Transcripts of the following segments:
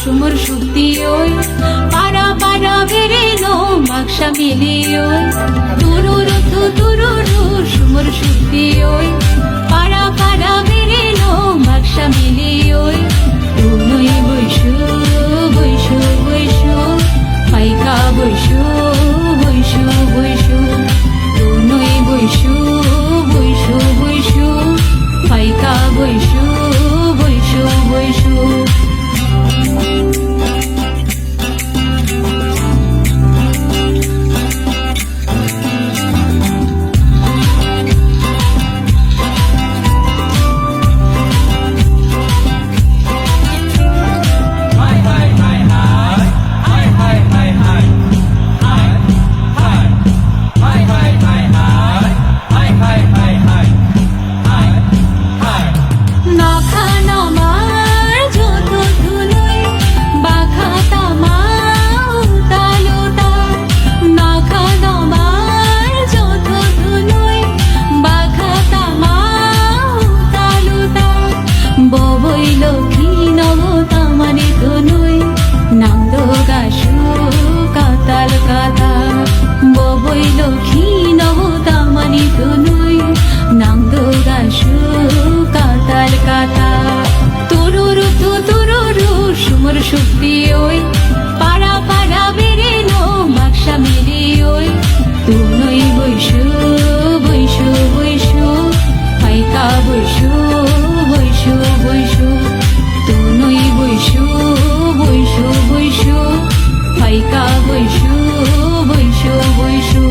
সুমর সুক্তি ওই পারা পারা বেরে নো বাক্সা মিলি ওই তুরুরু সুমর সুক্তি ওই পারা পারা বেরে নো বাক্সা মিলি ওই তুই বৈশু বৈশু বৈশু পাইকা বৈশু বৈশু বৈশু তুই বৈশু বৈশু বৈশু পাইকা বৈশু বৈশু বৈশু সুমর সুক্তি ওই পারা পারা বেরে নো বাক্সা মিলি ওই তুই বৈশু বৈশু বৈশু পাইকা বৈশু বৈশু বৈশু তুই বৈশু বৈশু বৈশু পাইকা বৈশু বৈশু বৈশু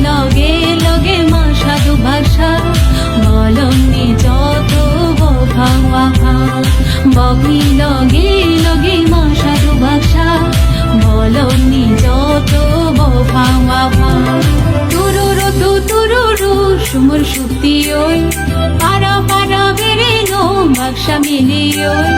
লগে লগে মা সাধু ভাষা বলনি যত ভাঙা বগনি লগে লগে মা সাধু ভাষা বলনি যত ভাঙা তুরুরু সুমর সুক্তি ওই পারা পারা বেরে নো বাক্সা মিলি ওই